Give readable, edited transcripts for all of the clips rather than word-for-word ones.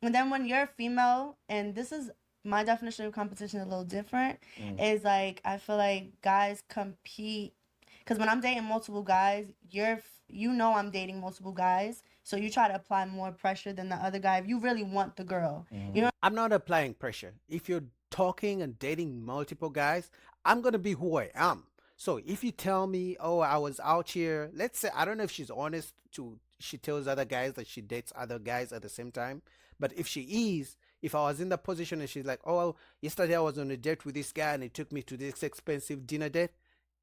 And then when you're a female, and this is my definition of competition a little different, is like I feel like guys compete because when I'm dating multiple guys, you know I'm dating multiple guys, so you try to apply more pressure than the other guy if you really want the girl. You know. I'm not applying pressure. If you're talking and dating multiple guys, I'm going to be who I am. So if you tell me, oh, I was out here, let's say, I don't know if she's honest to, she tells other guys that she dates other guys at the same time. But if she is, if I was in that position and she's like, oh, yesterday I was on a date with this guy and he took me to this expensive dinner date,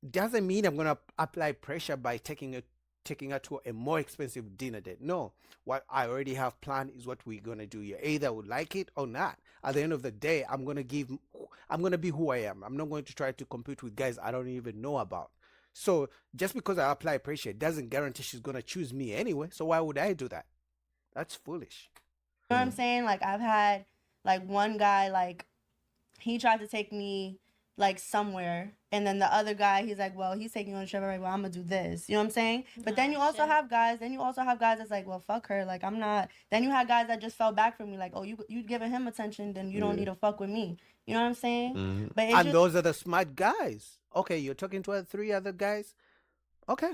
doesn't mean I'm going to apply pressure by taking her to a more expensive dinner date. No, what I already have planned is what we're gonna do. You either would like it or not. At the end of the day, I'm gonna be who I am. I'm not going to try to compete with guys I don't even know about. So just because I apply pressure, it doesn't guarantee she's gonna choose me anyway. So why would I do that? That's foolish. You know what I'm saying? Like I've had like one guy like he tried to take me like somewhere and then the other guy he's like, well, he's taking you on a trip, right? Well, I'm gonna do this. You know what I'm saying? But then you also have guys, that's like, well, fuck her. Like I'm not. Then you had guys that just fell back from me, like, oh, you giving him attention, then you don't need to fuck with me. You know what I'm saying? But it's And just those are the smart guys. Okay, you're talking to three other guys. Okay,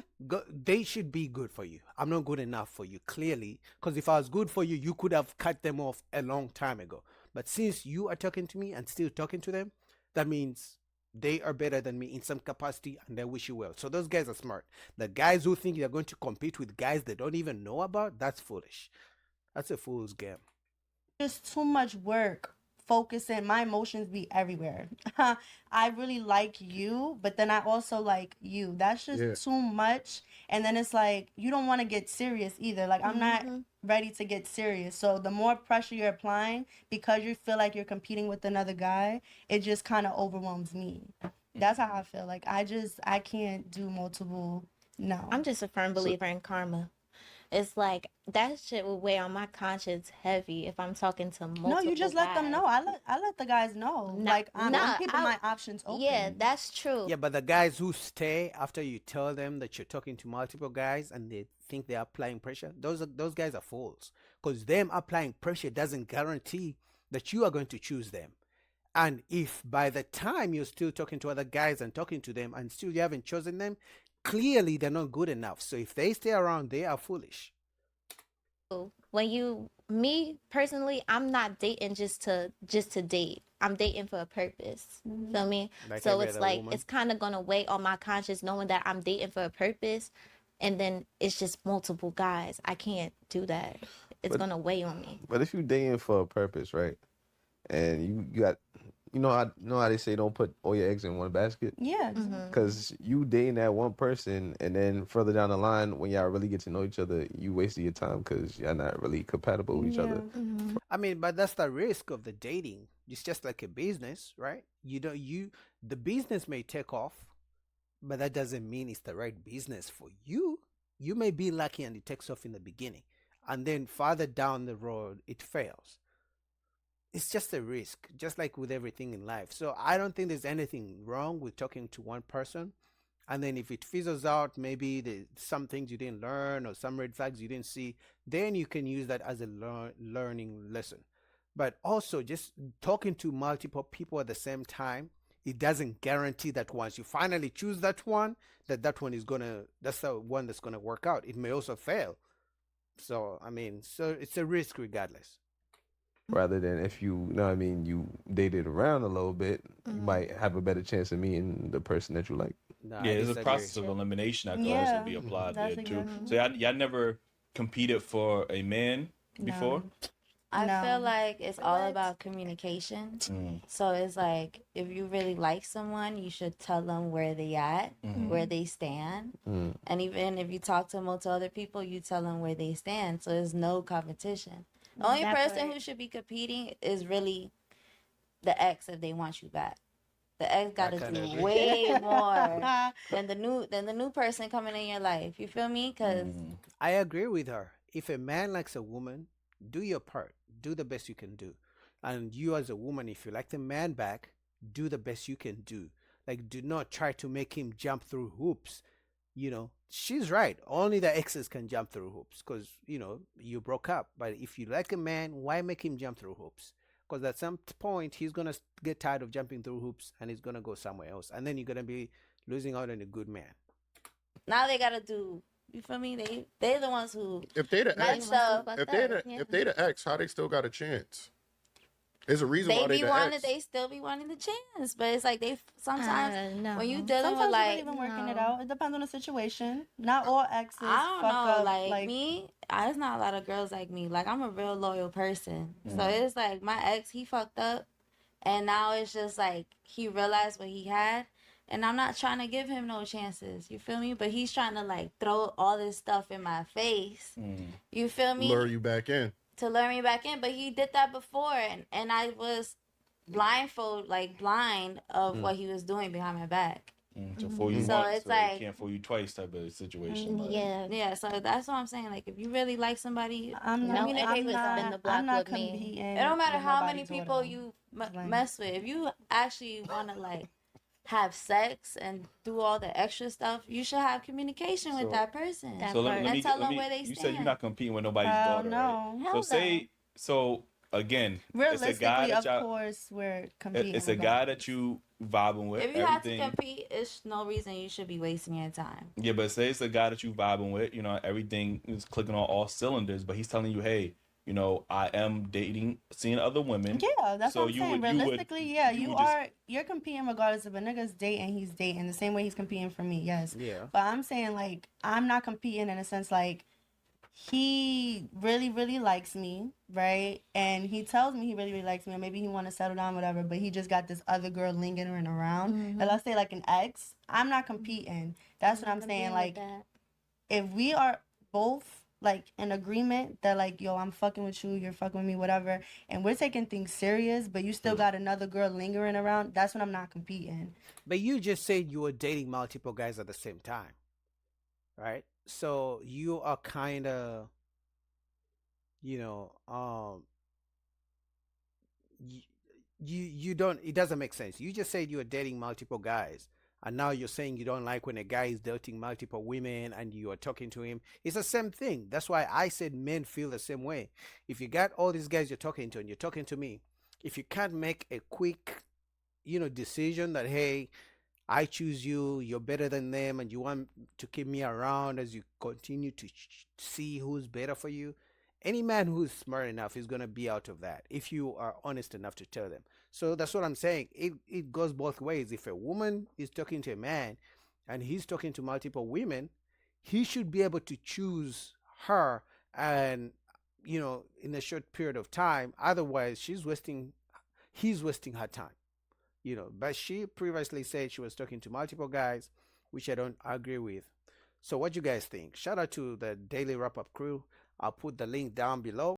they should be good for you. I'm not good enough for you, clearly. Because if I was good for you, you could have cut them off a long time ago. But since you are talking to me and still talking to them, that means they are better than me in some capacity and they wish you well. So those guys are smart. The guys who think they're going to compete with guys they don't even know about, that's foolish. That's a fool's game. just too much work focusing. My emotions be everywhere. I really like you, but then I also like you. That's just too much. And then it's like you don't want to get serious either. Like I'm not ready to get serious. So the more pressure you're applying because you feel like you're competing with another guy, it just kind of overwhelms me. That's how I feel. Like I can't do multiple. No. I'm just a firm believer in karma. It's like that shit will weigh on my conscience heavy if I'm talking to multiple No, you just let them know. I let the guys know. Like I'm keeping my options open. Yeah, that's true. Yeah, but the guys who stay after you tell them that you're talking to multiple guys and they think they're applying pressure, those guys are fools. Because them applying pressure doesn't guarantee that you are going to choose them. And if by the time you're still talking to other guys and talking to them and still you haven't chosen them, clearly they're not good enough. So if they stay around, they are foolish. When me personally, I'm not dating just to date. I'm dating for a purpose. Feel me? Like So every it's other like woman. it's kind of gonna weigh on my conscience knowing that I'm dating for a purpose, and then it's just multiple guys. I can't do that. It's gonna weigh on me. But if you dating for a purpose, right? And you got, you know how they say don't put all your eggs in one basket. Yeah. Because you dating that one person, and then further down the line, when y'all really get to know each other, you wasted your time because y'all not really compatible with each other. I mean, but that's the risk of the dating. It's just like a business, right? The business may take off, but that doesn't mean it's the right business for you. You may be lucky and it takes off in the beginning, and then farther down the road it fails. It's just a risk, just like with everything in life. So I don't think there's anything wrong with talking to one person. And then if it fizzles out, maybe some things you didn't learn or some red flags you didn't see, then you can use that as a learning lesson. But also, just talking to multiple people at the same time, it doesn't guarantee that once you finally choose that one, that one is that's the one that's gonna work out. It may also fail. So I mean, so it's a risk regardless. Rather than if you know what I mean, you dated around a little bit, you might have a better chance of meeting the person that you like. No, Yeah, I there's a disagree. process of elimination that could Yeah, also be applied there that's too. exactly. So y'all never competed for a man before? I No. feel like it's all about communication. So it's like if you really like someone, you should tell them where they at, where they stand. And even if you talk to multiple other people, you tell them where they stand. So there's no competition. The only That's person right. who should be competing is really the ex if they want you back. The ex got to kinda do agree. way more than the new person coming in your life. You feel me? Because I agree with her. If a man likes a woman, do your part. Do the best you can do. And you as a woman, if you like the man back, do the best you can do. Like, do not try to make him jump through hoops she's right. Only the exes can jump through hoops because, you broke up. But if you like a man, why make him jump through hoops? Because at some point, he's going to get tired of jumping through hoops and he's going to go somewhere else. And then you're going to be losing out on a good man. Now they got to do, you feel me? They're the ones who If they the messed ex, up. if they the ex, how they still got a chance? There's a reason why they the ex. They still be wanting the chance, but it's like they sometimes No. when you dealing Sometimes with you're like even working it no. out. It depends on the situation. Not all exes. I don't fuck know, up, like me, there's not a lot of girls like me. Like I'm a real loyal person, so it's like my ex, he fucked up, and now it's just like he realized what he had, and I'm not trying to give him no chances. You feel me? But he's trying to like throw all this stuff in my face. You feel me? Lure you back in. To lure me back in, but he did that before, and I was blind of what he was doing behind my back. So fool you So once, it's so like- he can't fool you twice type of situation. Like, Yeah, so that's what I'm saying. Like, if you really like somebody, I'm not. Communicate I'm with not, spin the block I'm not with me. competing. it don't matter with how many nobody's people order. you Like- mess with. If you actually want to like have sex and do all the extra stuff, you should have communication with So- that person. That So let, part. let me, And tell let them me where they you said stand. you're not competing with nobody's Hell daughter, right? no. Hell So again, it's a Realistically, guy that of y'all, course, we're competing. it's a guy that you vibing with. If you have to everything. compete, it's no reason you should be wasting your time. Yeah, but say it's a guy that you vibing with, everything is clicking on all cylinders, but he's telling you, hey, I am dating, seeing other women. Yeah, that's So what I'm you saying. would- you would- Realistically, yeah, you you would just- are. You're competing regardless if a nigga's dating, he's dating the same way he's competing for me. Yes. Yeah. But I'm saying like I'm not competing in a sense like he really really likes me, right? And he tells me he really really likes me, or maybe he want to settle down, whatever. But he just got this other girl lingering around. And let's say like an ex. I'm not competing. That's what I'm saying. Like if we are both like in agreement that like yo I'm fucking with you, you're fucking with me, whatever, and we're taking things serious, but you still got another girl lingering around, that's when I'm not competing. But you just said you were dating multiple guys at the same time, right? So you are kind of, you don't. It doesn't make sense. You just said you were dating multiple guys, and now you're saying you don't like when a guy is dating multiple women and you are talking to him. It's the same thing. That's why I said men feel the same way. If you got all these guys you're talking to and you're talking to me, if you can't make a quick, decision that hey, I choose you, you're better than them, and you want to keep me around as you continue to see who's better for you. Any man who's smart enough is going to be out of that if you are honest enough to tell them. So that's what I'm saying. It goes both ways. If a woman is talking to a man and he's talking to multiple women, he should be able to choose her and, in a short period of time. Otherwise, he's wasting her time. But she previously said she was talking to multiple guys, which I don't agree with. So what you guys think? Shout out to the Daily Wrap Up crew. I'll put the link down below.